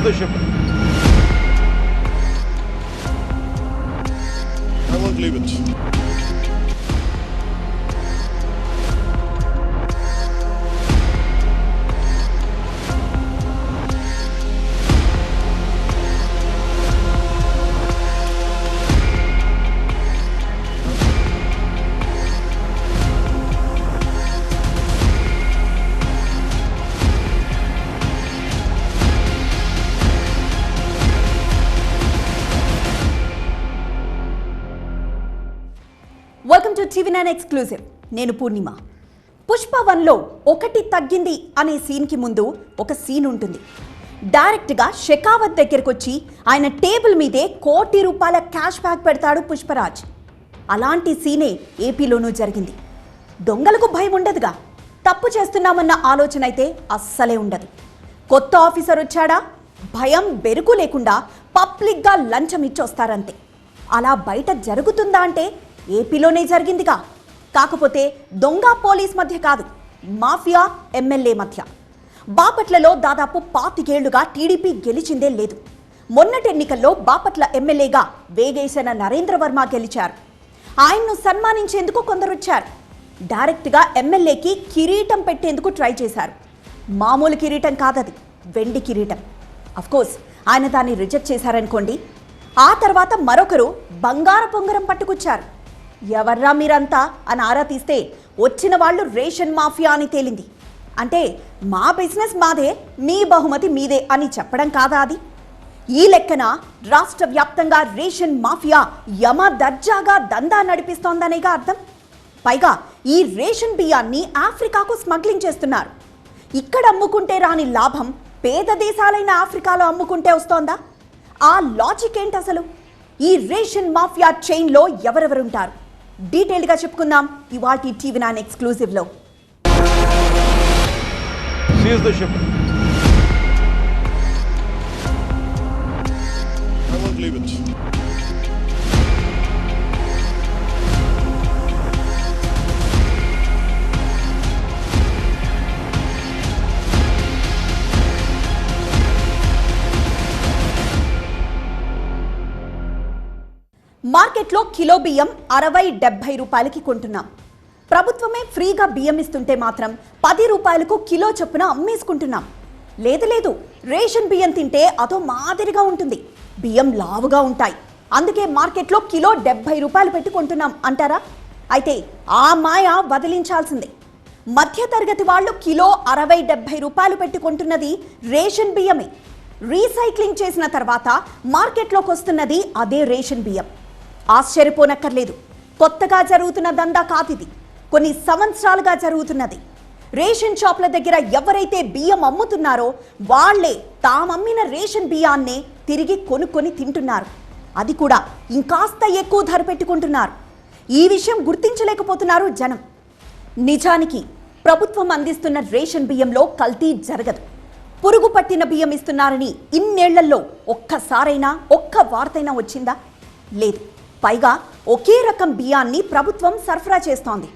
Seize the ship. I won't leave it. Welcome to TV9 exclusive. నేను పూర్ణిమ. పుష్ప 1లో ఒకటి తగ్గింది అనే సీన్కి ముందు ఒక సీన్ ఉంటుంది. డైరెక్ట్గా షెకావత్ దగ్గరకు వచ్చి ఆయన టేబుల్ మీదే ₹1,00,00,000 క్యాష్ బ్యాక్ పెడతాడు పుష్పరాజ్. అలాంటి సీనే ఏపీలోనూ జరిగింది. దొంగలకు భయం ఉండదుగా, తప్పు చేస్తున్నామన్న ఆలోచన అయితే అస్సలే ఉండదు. కొత్త ఆఫీసర్ వచ్చాడా, భయం బెరుకు లేకుండా పబ్లిక్గా లంచం ఇచ్చొస్తారంతే. అలా బయట జరుగుతుందా అంటే ఏపీలోనే జరిగిందిగా. కాకపోతే దొంగ పోలీస్ మధ్య కాదు, మాఫియా ఎమ్మెల్యే మధ్య. బాపట్లలో దాదాపు 25 ఏళ్లుగా టీడీపీ గెలిచిందే లేదు. మొన్నటి ఎన్నికల్లో బాపట్ల ఎమ్మెల్యేగా వేగేసిన నరేంద్ర వర్మ గెలిచారు. ఆయన్ను సన్మానించేందుకు కొందరొచ్చారు. డైరెక్ట్గా ఎమ్మెల్యేకి కిరీటం పెట్టేందుకు ట్రై చేశారు. మామూలు కిరీటం కాదది, వెండి కిరీటం. అఫ్కోర్స్ ఆయన దాన్ని రిజెక్ట్ చేశారనుకోండి. ఆ తర్వాత మరొకరు బంగారు పొంగరం పట్టుకొచ్చారు. ఎవర్రా మీరంతా అని ఆరా తీస్తే వచ్చిన వాళ్ళు రేషన్ మాఫియా అని తేలింది. అంటే మా బిజినెస్ మాదే, మీ బహుమతి మీదే అని చెప్పడం కాదా అది? ఈ లెక్కన రాష్ట్ర వ్యాప్తంగా రేషన్ మాఫియా యమ దర్జాగా దందా నడిపిస్తోందనేగా అర్థం. పైగా ఈ రేషన్ బియ్యాన్ని ఆఫ్రికాకు స్మగ్లింగ్ చేస్తున్నారు. ఇక్కడ అమ్ముకుంటే రాని లాభం పేద దేశాలైన ఆఫ్రికాలో అమ్ముకుంటే వస్తోందా? ఆ లాజిక్ ఏంటి అసలు? ఈ రేషన్ మాఫియా చైన్లో ఎవరెవరుంటారు? డీటెయిల్గా చెప్పుకుందాం ఇవాల్టి TV9 ఎక్స్క్లూజివ్లో. Seize the ship. I won't leave it. మార్కెట్లో కిలో బియ్యం 60-70 రూపాయలకి కొంటున్నాం. ప్రభుత్వమే ఫ్రీగా బియ్యం ఇస్తుంటే మాత్రం 10 రూపాయలకు కిలో చొప్పున అమ్మేసుకుంటున్నాం. లేదు, రేషన్ బియ్యం తింటే అదో మాదిరిగా ఉంటుంది, బియ్యం లావుగా ఉంటాయి, అందుకే మార్కెట్లో కిలో 70 రూపాయలు పెట్టి కొంటున్నాం అంటారా? అయితే ఆ మాయ వదిలించాల్సిందే. మధ్యతరగతి వాళ్ళు కిలో 60-70 రూపాయలు పెట్టి కొంటున్నది రేషన్ బియ్యమే. రీసైక్లింగ్ చేసిన తర్వాత మార్కెట్లోకి వస్తున్నది అదే రేషన్ బియ్యం. ఆశ్చర్యపోనక్కర్లేదు, కొత్తగా జరుగుతున్న దందా కాదిది, కొన్ని సంవత్సరాలుగా జరుగుతున్నది. రేషన్ షాపుల దగ్గర ఎవరైతే బియ్యం అమ్ముతున్నారో వాళ్లే తామమ్మిన రేషన్ బియ్యాన్నే తిరిగి కొనుక్కొని తింటున్నారు. అది కూడా ఇంకాస్త ఎక్కువ ధర పెట్టుకుంటున్నారు. ఈ విషయం గుర్తించలేకపోతున్నారు జనం. నిజానికి ప్రభుత్వం అందిస్తున్న రేషన్ బియ్యంలో కల్తీ జరగదు. పురుగు పట్టిన బియ్యం ఇస్తున్నారని ఇన్నేళ్లలో ఒక్కసారైనా ఒక్క వార్తైనా వచ్చిందా? లేదు. పైగా ఒకే రకం బియ్యాన్ని ప్రభుత్వం సరఫరా చేస్తోంది.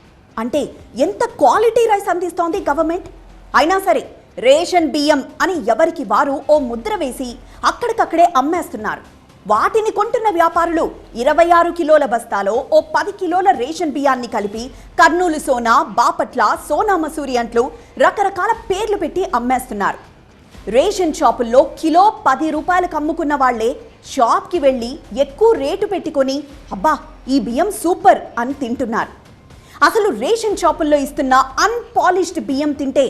అంటే ఎంత క్వాలిటీ రైస్ అందిస్తోంది గవర్నమెంట్? అయినా సరే రేషన్ బియ్యం అని ఎవరికి వారు ఓ ముద్ర వేసి అక్కడికక్కడే అమ్మేస్తున్నారు. వాటిని కొంటున్న వ్యాపారులు 26 కిలోల బస్తాలో ఓ 10 కిలోల రేషన్ బియ్యాన్ని కలిపి కర్నూలు సోనా, బాపట్ల సోనా మసూరి అంటూ రకరకాల పేర్లు పెట్టి అమ్మేస్తున్నారు. రేషన్ షాపుల్లో కిలో 10 రూపాయలకు అమ్ముకున్న వాళ్లే షాప్కి వెళ్ళి ఎక్కువ రేటు పెట్టుకొని అబ్బా ఈ బియ్యం సూపర్ అని తింటున్నారు. అసలు రేషన్ షాపుల్లో ఇస్తున్న అన్పాలిష్డ్ బియ్యం తింటే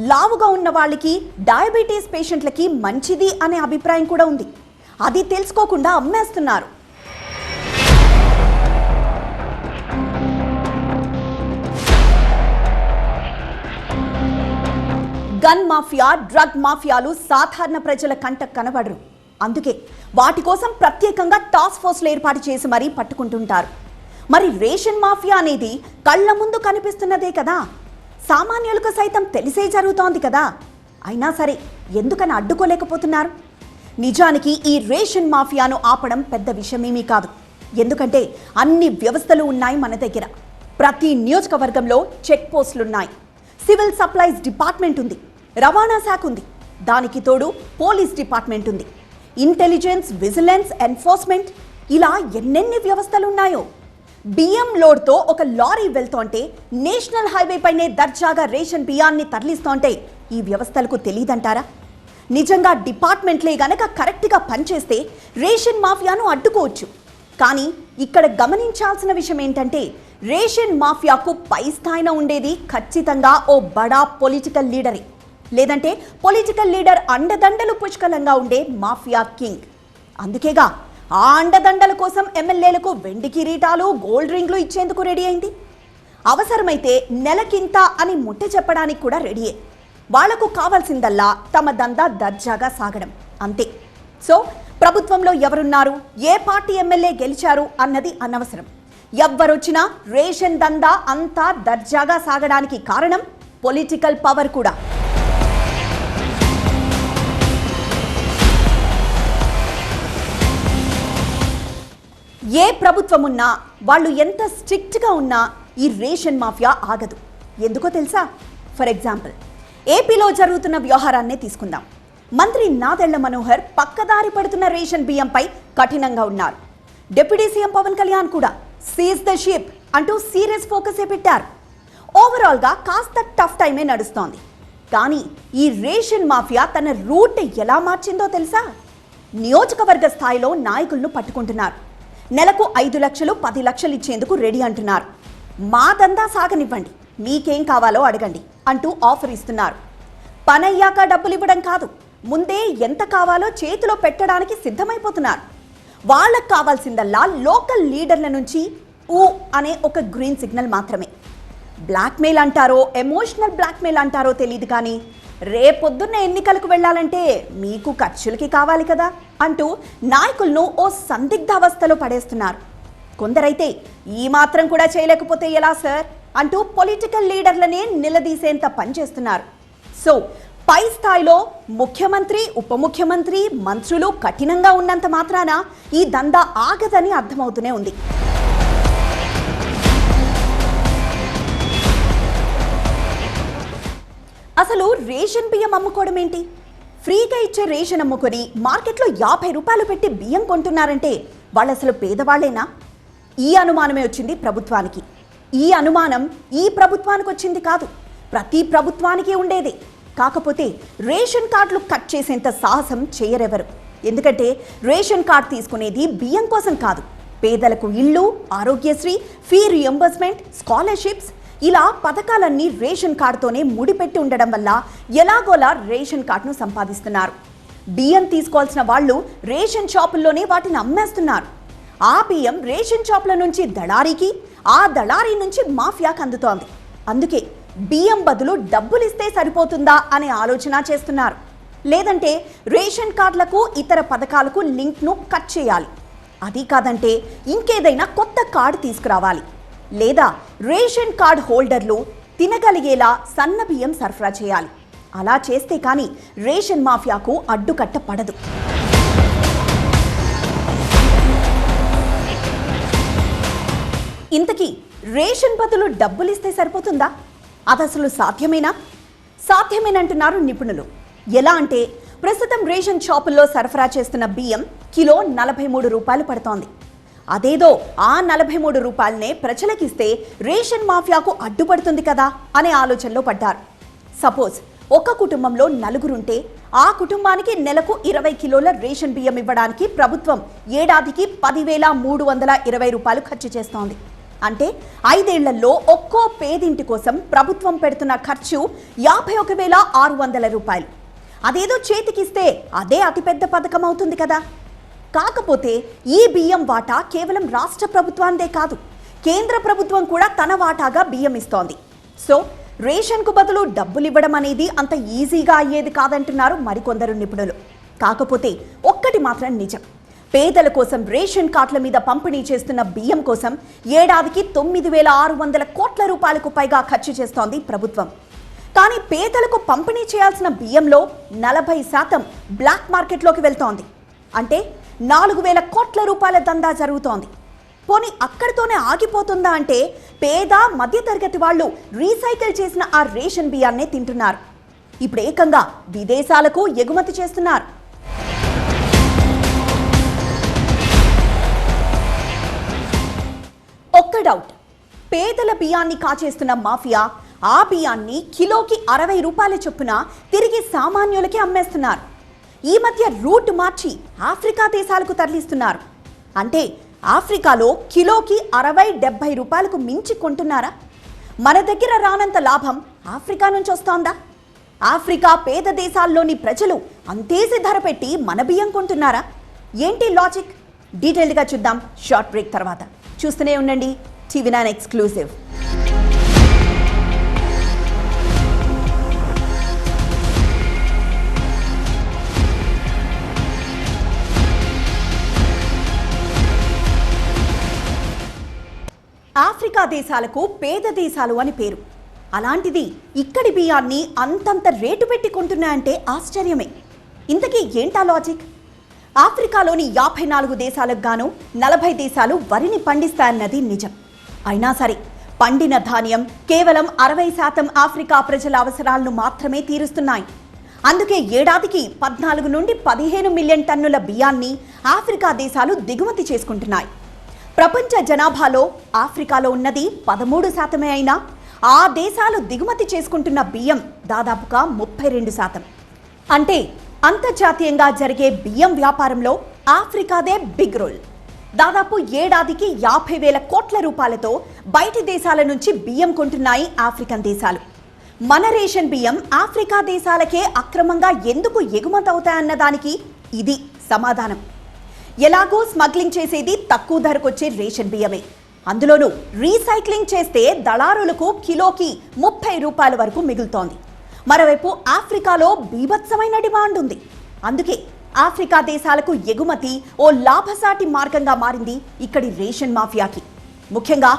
లావుగా ఉన్న వాళ్ళకి, డయాబెటీస్ పేషెంట్లకి మంచిది అనే అభిప్రాయం కూడా ఉంది. అది తెలుసుకోకుండా అమ్మేస్తున్నారు. గన్ మాఫియా, డ్రగ్ మాఫియాలు సాధారణ ప్రజల కంట కనబడరు. అందుకే వాటి కోసం ప్రత్యేకంగా టాస్క్ ఫోర్స్లు ఏర్పాటు చేసి మరీ పట్టుకుంటుంటారు. మరి రేషన్ మాఫియా అనేది కళ్ళ ముందు కనిపిస్తున్నదే కదా, సామాన్యులకు సైతం తెలిసే జరుగుతోంది కదా. అయినా సరే ఎందుకని అడ్డుకోలేకపోతున్నారు? నిజానికి ఈ రేషన్ మాఫియాను ఆపడం పెద్ద విషయమేమీ కాదు. ఎందుకంటే అన్ని వ్యవస్థలు ఉన్నాయి మన దగ్గర. ప్రతి నియోజకవర్గంలో చెక్ పోస్టులున్నాయి, సివిల్ సప్లైస్ డిపార్ట్మెంట్ ఉంది, రవాణా శాఖ ఉంది, దానికి తోడు పోలీస్ డిపార్ట్మెంట్ ఉంది, ఇంటెలిజెన్స్, విజిలెన్స్, ఎన్ఫోర్స్మెంట్, ఇలా ఎన్నెన్ని వ్యవస్థలున్నాయో. బియ్యం లోడ్తో ఒక లారీ వెళ్తోంటే నేషనల్ హైవే పైనే దర్జాగా రేషన్ బియ్యాన్ని తరలిస్తోంటే ఈ వ్యవస్థలకు తెలియదంటారా? నిజంగా డిపార్ట్మెంట్లే గనక కరెక్ట్గా పనిచేస్తే రేషన్ మాఫియాను అడ్డుకోవచ్చు. కానీ ఇక్కడ గమనించాల్సిన విషయం ఏంటంటే రేషన్ మాఫియాకు పై స్థాయిన ఉండేది ఖచ్చితంగా ఓ బడా పొలిటికల్ లీడరే, లేదంటే పొలిటికల్ లీడర్ అండదండలు పుష్కలంగా ఉండే మాఫియా కింగ్. అందుకేగా ఆ అండదండల కోసం ఎమ్మెల్యేలకు వెండి కిరీటాలు, గోల్డ్ రింగ్లు ఇచ్చేందుకు రెడీ అయింది. అవసరమైతే నెలకింత అని ముట్ట చెప్పడానికి కూడా రెడీయే. వాళ్లకు కావాల్సిందల్లా తమ దందా దర్జాగా సాగడం, అంతే. సో ప్రభుత్వంలో ఎవరున్నారు, ఏ పార్టీ ఎమ్మెల్యే గెలిచారు అన్నది అనవసరం. ఎవ్వరొచ్చినా రేషన్ దందా అంతా దర్జాగా సాగడానికి కారణం పొలిటికల్ పవర్ కూడా. ఏ ప్రభుత్వం ఉన్నా, వాళ్ళు ఎంత స్ట్రిక్ట్గా ఉన్నా ఈ రేషన్ మాఫియా ఆగదు. ఎందుకో తెలుసా? ఫర్ ఎగ్జాంపుల్, ఏపీలో జరుగుతున్న వ్యవహారాన్నే తీసుకుందాం. మంత్రి నాదెళ్ల మనోహర్ పక్కదారి పడుతున్న రేషన్ బియ్యంపై కఠినంగా ఉన్నారు. డిప్యూటీ సీఎం పవన్ కళ్యాణ్ కూడా సీజ్ ద షిప్ అంటూ సీరియస్ ఫోకసే పెట్టారు. ఓవరాల్గా కాస్త టఫ్ టైమే నడుస్తోంది. కానీ ఈ రేషన్ మాఫియా తన రూట్ ఎలా మార్చిందో తెలుసా? నియోజకవర్గ స్థాయిలో నాయకులను పట్టుకుంటున్నారు. నెలకు 5 లక్షలు, 10 లక్షలు ఇచ్చేందుకు రెడీ అంటున్నారు. మా దందా సాగనివ్వండి, మీకేం కావాలో అడగండి అంటూ ఆఫర్ ఇస్తున్నారు. పనయ్యాక డబ్బులు ఇవ్వడం కాదు, ముందే ఎంత కావాలో చేతిలో పెట్టడానికి సిద్ధమైపోతున్నారు. వాళ్ళకు కావాల్సిందల్లా లోకల్ లీడర్ల నుంచి ఊ అనే ఒక గ్రీన్ సిగ్నల్ మాత్రమే. బ్లాక్మెయిల్ అంటారో, ఎమోషనల్ బ్లాక్మెయిల్ అంటారో తెలియదు, కానీ రేపొద్దున్న ఎన్నికలకు వెళ్ళాలంటే మీకు ఖర్చులకి కావాలి కదా అంటూ నాయకులను ఓ సందిగ్ధావస్థలో పడేస్తున్నారు. కొందరైతే ఈ మాత్రం కూడా చేయలేకపోతే ఎలా సార్ అంటూ పొలిటికల్ లీడర్లనే నిలదీసేంత పనిచేస్తున్నారు. సో పై స్థాయిలో ముఖ్యమంత్రి, ఉప ముఖ్యమంత్రి, మంత్రులు కఠినంగా ఉన్నంత మాత్రాన ఈ దందా ఆగదని అర్థమవుతూనే ఉంది. అసలు రేషన్ బియ్యం అమ్ముకోవడం ఏంటి? ఫ్రీగా ఇచ్చే రేషన్ అమ్ముకొని మార్కెట్లో 50 రూపాయలు పెట్టి బియ్యం కొంటున్నారంటే వాళ్ళు అసలు పేదవాళ్లేనా? ఈ అనుమానమే వచ్చింది ప్రభుత్వానికి. ఈ అనుమానం ఈ ప్రభుత్వానికి వచ్చింది కాదు, ప్రతి ప్రభుత్వానికి ఉండేదే. కాకపోతే రేషన్ కార్డులు కట్ చేసేంత సాహసం చేయరెవరు. ఎందుకంటే రేషన్ కార్డు తీసుకునేది బియ్యం కోసం కాదు, పేదలకు ఇళ్ళు, ఆరోగ్యశ్రీ, ఫీ రియంబర్స్మెంట్, స్కాలర్షిప్స్, ఇలా పథకాలన్నీ రేషన్ కార్డుతోనే ముడిపెట్టి ఉండడం వల్ల ఎలాగోలా రేషన్ కార్డును సంపాదిస్తున్నారు. బియ్యం తీసుకోవాల్సిన వాళ్ళు రేషన్ షాపుల్లోనే వాటిని అమ్మేస్తున్నారు. ఆ బియ్యం రేషన్ షాపుల నుంచి దళారీకి, ఆ దళారీ నుంచి మాఫియాకి అందుతోంది. అందుకే బియ్యం బదులు డబ్బులు ఇస్తే సరిపోతుందా అనే ఆలోచన చేస్తున్నారు. లేదంటే రేషన్ కార్డులకు, ఇతర పథకాలకు లింక్ను కట్ చేయాలి. అది కాదంటే ఇంకేదైనా కొత్త కార్డు తీసుకురావాలి. లేదా రేషన్ కార్డ్ హోల్డర్లు తినగలిగేలా సన్న బియ్యం సరఫరా చేయాలి. అలా చేస్తే కానీ రేషన్ మాఫియాకు అడ్డుకట్ట పడదు. ఇంతకీ రేషన్ బదులు డబ్బులు ఇస్తే సరిపోతుందా? అది అసలు సాధ్యమేనా? సాధ్యమేనంటున్నారు నిపుణులు. ఎలా అంటే ప్రస్తుతం రేషన్ షాపుల్లో సరఫరా చేస్తున్న బియ్యం కిలో 43 రూపాయలు పడుతోంది. అదేదో ఆ 43 రూపాయలనే ప్రజలకిస్తే రేషన్ మాఫియాకు అడ్డుపడుతుంది కదా అనే ఆలోచనలో పడ్డారు. సపోజ్ ఒక కుటుంబంలో 4 ఉంటే ఆ కుటుంబానికి నెలకు 20 కిలోల రేషన్ బియ్యం ఇవ్వడానికి ప్రభుత్వం ఏడాదికి 10,320 రూపాయలు ఖర్చు చేస్తోంది. అంటే 5 ఏళ్లలో ఒక్కో పేదింటి కోసం ప్రభుత్వం పెడుతున్న ఖర్చు 51,600 రూపాయలు. అదేదో చేతికిస్తే అదే అతిపెద్ద పథకం అవుతుంది కదా. కాకపోతే ఈ బియ్యం వాటా కేవలం రాష్ట్ర ప్రభుత్వాందే కాదు, కేంద్ర ప్రభుత్వం కూడా తన వాటాగా బియ్యం ఇస్తోంది. సో రేషన్కు బదులు డబ్బులు ఇవ్వడం అనేది అంత ఈజీగా అయ్యేది కాదంటున్నారు మరికొందరు నిపుణులు. కాకపోతే ఒక్కటి మాత్రం నిజం, పేదల కోసం రేషన్ కార్డుల మీద పంపిణీ చేస్తున్న బియ్యం కోసం ఏడాదికి 9,600 కోట్ల రూపాయలకు పైగా ఖర్చు చేస్తోంది ప్రభుత్వం. కానీ పేదలకు పంపిణీ చేయాల్సిన బియ్యంలో 40% బ్లాక్ మార్కెట్లోకి వెళ్తోంది. అంటే 4,000 కోట్ల రూపాయల దందా జరుగుతోంది. పోనీ అక్కడితోనే ఆగిపోతుందా అంటే పేద మధ్యతరగతి వాళ్ళు రీసైకిల్ చేసిన ఆ రేషన్ బియ్యాన్నే తింటున్నారు. ఇప్పుడు ఏకంగా విదేశాలకు ఎగుమతి చేస్తున్నారు. ఒక్క డౌట్, పేదల బియ్యాన్ని కాచేస్తున్న మాఫియా ఆ బియ్యాన్ని కిలోకి 60 రూపాయల చొప్పున తిరిగి సామాన్యులకి అమ్మేస్తున్నారు. ఈ మధ్య రూట్ మార్చి ఆఫ్రికా దేశాలకు తరలిస్తున్నారు. అంటే ఆఫ్రికాలో కిలోకి 60-70 రూపాయలకు మించి కొంటున్నారా? మన దగ్గర రానంత లాభం ఆఫ్రికా నుంచి వస్తోందా? ఆఫ్రికా పేద దేశాల్లోని ప్రజలు అంతేసి ధర పెట్టి మన బియ్యం కొంటున్నారా? ఏంటి లాజిక్? డీటెయిల్డ్గా చూద్దాం షార్ట్ బ్రేక్ తర్వాత. చూస్తూనే ఉండండి టీవీ9 ఎక్స్క్లూసివ్. ఆఫ్రికా దేశాలకు పేద దేశాలు అని పేరు. అలాంటిది ఇక్కడి బియ్యాన్ని అంతంత రేటు పెట్టి కొంటున్నాయంటే ఆశ్చర్యమే. ఇంతకీ ఏంటా లాజిక్? ఆఫ్రికాలోని 54 దేశాలకు గాను 40 దేశాలు వరిని పండిస్తాయన్నది నిజం. అయినా సరే పండిన ధాన్యం కేవలం 60% ఆఫ్రికా ప్రజల అవసరాలను మాత్రమే తీరుస్తున్నాయి. అందుకే ఏడాదికి 14 నుండి 15 మిలియన్ టన్నుల బియ్యాన్ని ఆఫ్రికా దేశాలు దిగుమతి చేసుకుంటున్నాయి. ప్రపంచ జనాభాలో ఆఫ్రికాలో ఉన్నది 13% అయినా ఆ దేశాలు దిగుమతి చేసుకుంటున్న బియ్యం దాదాపుగా 32%. అంటే అంతర్జాతీయంగా జరిగే బియ్యం వ్యాపారంలో ఆఫ్రికాదే బిగ్ రోల్. దాదాపు ఏడాదికి 50,000 కోట్ల రూపాయలతో బయటి దేశాల నుంచి బియ్యం కొంటున్నాయి ఆఫ్రికన్ దేశాలు. మన రేషన్ బియ్యం ఆఫ్రికా దేశాలకే అక్రమంగా ఎందుకు ఎగుమతి అవుతాయన్న దానికి ఇది సమాధానం. ఎలాగో స్మగ్లింగ్ చేసేది తక్కువ ధరకొచ్చే రేషన్ బియ్యమే. అందులోనూ రీసైక్లింగ్ చేస్తే దళారులకు కిలోకి 30 రూపాయల వరకు మిగులుతోంది. మరోవైపు ఆఫ్రికాలో బీభత్సమైన డిమాండ్ ఉంది. అందుకే ఆఫ్రికా దేశాలకు ఎగుమతి ఓ లాభసాటి మార్గంగా మారింది ఇక్కడి రేషన్ మాఫియాకి. ముఖ్యంగా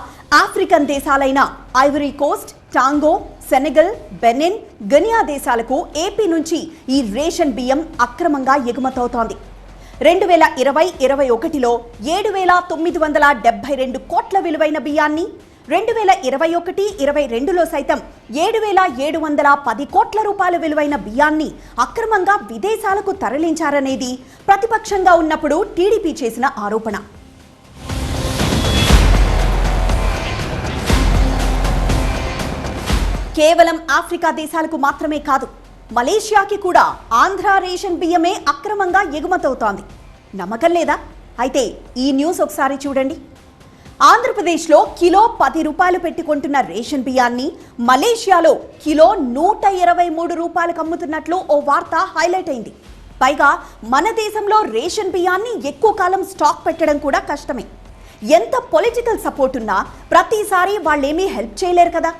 ఆఫ్రికన్ దేశాలైన Ivory Coast, Togo, Senegal, Benin, Guinea దేశాలకు ఏపీ నుంచి ఈ రేషన్ బియ్యం అక్రమంగా ఎగుమతవుతోంది. 2020-21లో 7,972 కోట్ల విలువైన బియ్యాన్ని, 2021-22లో సైతం 7,710 కోట్ల రూపాయల విలువైన బియ్యాన్ని అక్రమంగా విదేశాలకు తరలించారనేది ప్రతిపక్షంగా ఉన్నప్పుడు టీడీపీ చేసిన ఆరోపణ. కేవలం ఆఫ్రికా దేశాలకు మాత్రమే కాదు, మలేషియాకి కూడా ఆంధ్ర రేషన్ బియ్యమే అక్రమంగా ఎగుమతవుతోంది. నమ్మకం లేదా? అయితే ఈ న్యూస్ ఒకసారి చూడండి. ఆంధ్రప్రదేశ్లో కిలో 10 రూపాయలు పెట్టి కొంటున్న రేషన్ బియ్యాన్ని మలేషియాలో కిలో 123 రూపాయలకు అమ్ముతున్నట్లు ఓ వార్త హైలైట్ అయింది. పైగా మన దేశంలో రేషన్ బియ్యాన్ని ఎక్కువ కాలం స్టాక్ పెట్టడం కూడా కష్టమే. ఎంత పొలిటికల్ సపోర్ట్ ఉన్నా ప్రతిసారి వాళ్ళేమీ హెల్ప్ చేయలేరు కదా.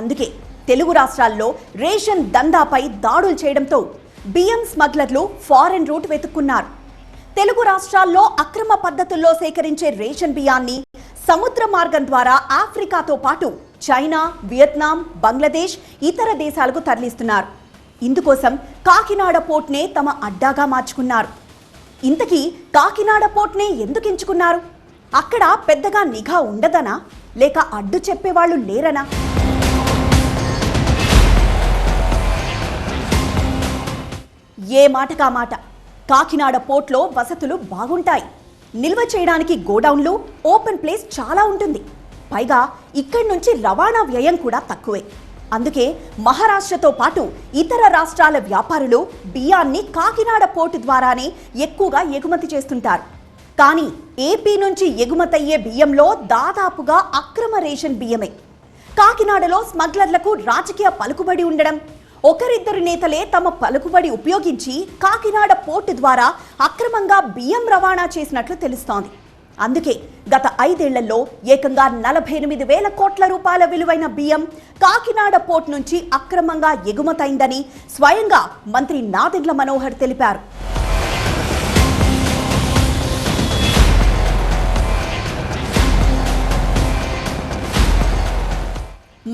అందుకే తెలుగు రాష్ట్రాల్లో రేషన్ దందాపై దాడులు చేయడంతో బియ్యం స్మగ్లర్లు ఫారెన్ రూట్ వెతుక్కున్నారు. తెలుగు రాష్ట్రాల్లో అక్రమ పద్ధతుల్లో సేకరించే రేషన్ బియ్యాన్ని సముద్ర మార్గం ద్వారా ఆఫ్రికాతో పాటు చైనా, వియత్నాం, బంగ్లాదేశ్, ఇతర దేశాలకు తరలిస్తున్నారు. ఇందుకోసం కాకినాడ పోర్ట్నే తమ అడ్డాగా మార్చుకున్నారు. ఇంతకీ కాకినాడ పోర్ట్నే ఎందుకు ఎంచుకున్నారు? అక్కడ పెద్దగా నిఘా ఉండదనా, లేక అడ్డు చెప్పేవాళ్లు లేరనా? ఏ మాటకా మాట, కాకినాడ పోర్ట్లో వసతులు బాగుంటాయి. నిల్వ చేయడానికి గోడౌన్లు, ఓపెన్ ప్లేస్ చాలా ఉంటుంది. పైగా ఇక్కడి నుంచి రవాణా వ్యయం కూడా తక్కువే. అందుకే మహారాష్ట్రతో పాటు ఇతర రాష్ట్రాల వ్యాపారులు బియ్యాన్ని కాకినాడ పోర్టు ద్వారానే ఎక్కువగా ఎగుమతి చేస్తుంటారు. కానీ ఏపీ నుంచి ఎగుమతయ్యే బియ్యంలో దాదాపుగా అక్రమ రేషన్ బియ్యమే. కాకినాడలో స్మగ్లర్లకు రాజకీయ పలుకుబడి ఉండడం, ఒకరిద్దరు నేతలే తమ పలుకుబడి ఉపయోగించి కాకినాడ పోర్టు ద్వారా అక్రమంగా బియ్యం రవాణా చేసినట్లు తెలుస్తోంది. అందుకే గత 5 ఏళ్లలో ఏకంగా 48,000 కోట్ల రూపాయల విలువైన బియ్యం కాకినాడ పోర్టు నుంచి అక్రమంగా ఎగుమతైందని స్వయంగా మంత్రి నాదెండ్ల మనోహర్ తెలిపారు.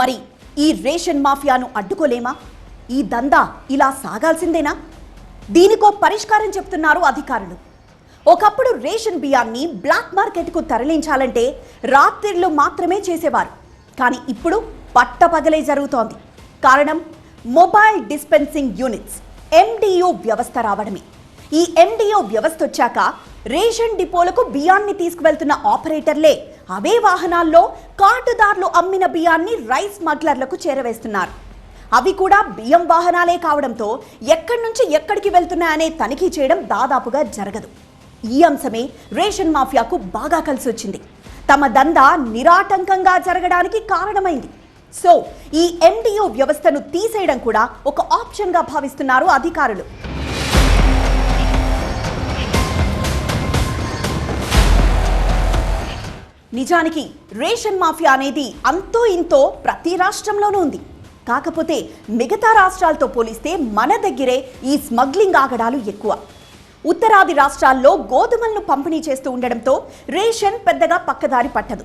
మరి ఈ రేషన్ మాఫియాను అడ్డుకోలేమా? ఈ దందా ఇలా సాగాల్సిందేనా? దీనికో పరిష్కారం చెప్తున్నారు అధికారులు. ఒకప్పుడు రేషన్ బియ్యాన్ని బ్లాక్ మార్కెట్కు తరలించాలంటే రాత్రిళ్ళు మాత్రమే చేసేవారు. కానీ ఇప్పుడు పట్టపగలే జరుగుతోంది. కారణం, మొబైల్ డిస్పెన్సింగ్ యూనిట్స్ MDU వ్యవస్థ రావడమే. ఈ MDO వ్యవస్థ వచ్చాక రేషన్ డిపోలకు బియ్యాన్ని తీసుకువెళ్తున్న ఆపరేటర్లే అవే వాహనాల్లో కార్డుదారులు అమ్మిన బియ్యాన్ని రైస్ స్మగ్లర్లకు చేరవేస్తున్నారు. అవి కూడా బియ్యం వాహనాలే కావడంతో ఎక్కడి నుంచి ఎక్కడికి వెళ్తున్నాయనే తనిఖీ చేయడం దాదాపుగా జరగదు. ఈ అంశమే రేషన్ మాఫియాకు బాగా కలిసొచ్చింది. తమ దందా నిరాటంకంగా జరగడానికి కారణమైంది. సో ఈ MDO వ్యవస్థను తీసేయడం కూడా ఒక ఆప్షన్గా భావిస్తున్నారు అధికారులు. నిజానికి రేషన్ మాఫియా అనేది అంతో ఇంతో ప్రతి రాష్ట్రంలోనూ ఉంది. కాకపోతే మిగతా రాష్ట్రాలతో పోలిస్తే మన దగ్గరే ఈ స్మగ్లింగ్ ఆగడాలు ఎక్కువ. ఉత్తరాది రాష్ట్రాల్లో గోధుమలను పంపిణీ చేస్తూ ఉండడంతో రేషన్ పెద్దగా పక్కదారి పట్టదు.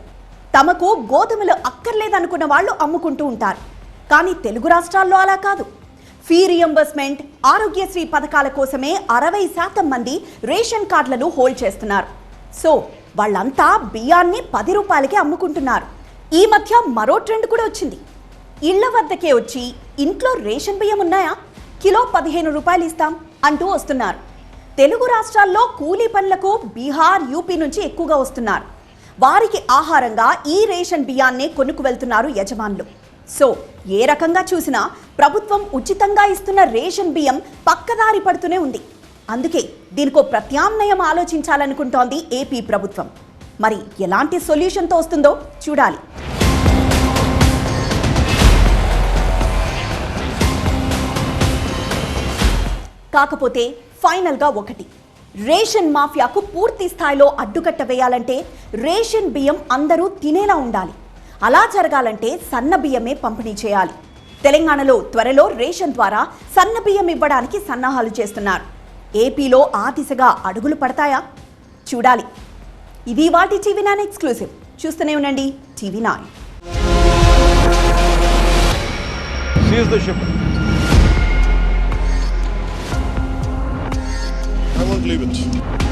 తమకు గోధుమలు అక్కర్లేదనుకున్న వాళ్ళు అమ్ముకుంటూ ఉంటారు. కానీ తెలుగు రాష్ట్రాల్లో అలా కాదు. ఫీ రియంబర్స్మెంట్, ఆరోగ్యశ్రీ పథకాల కోసమే 60% మంది రేషన్ కార్డులను హోల్డ్ చేస్తున్నారు. సో వాళ్ళంతా బియ్యాన్ని 10 రూపాయలకే అమ్ముకుంటున్నారు. ఈ మధ్య మరో ట్రెండ్ కూడా వచ్చింది. ఇళ్ల వద్దకే వచ్చి ఇంట్లో రేషన్ బియ్యం ఉన్నాయా, కిలో 15 రూపాయలు ఇస్తాం అంటూ వస్తున్నారు. తెలుగు రాష్ట్రాల్లో కూలీ పనులకు బీహార్, యూపీ నుంచి ఎక్కువగా వస్తున్నారు. వారికి ఆహారంగా ఈ రేషన్ బియ్యాన్నే కొనుక్కు వెళ్తున్నారు యజమానులు. సో ఏ రకంగా చూసినా ప్రభుత్వం ఉచితంగా ఇస్తున్న రేషన్ బియ్యం పక్కదారి పడుతూనే ఉంది. అందుకే దీనికో ప్రత్యామ్నాయం ఆలోచించాలనుకుంటోంది ఏపీ ప్రభుత్వం. మరి ఎలాంటి సొల్యూషన్తో వస్తుందో చూడాలి. కాకపోతే ఫైనల్గా ఒకటి, రేషన్ మాఫియాకు పూర్తి స్థాయిలో అడ్డుకట్ట వేయాలంటే రేషన్ బియ్యం అందరూ తినేలా ఉండాలి. అలా జరగాలంటే సన్న బియ్యమే పంపిణీ చేయాలి. తెలంగాణలో త్వరలో రేషన్ ద్వారా సన్న బియ్యం ఇవ్వడానికి సన్నాహాలు చేస్తున్నారు. ఏపీలో ఆ దిశగా అడుగులు పడతాయా? చూడాలి. ఇది వాటి TV9 ఎక్స్క్లూసివ్. చూస్తూనే ఉండండి TV9. Seize the ship. I won't leave it.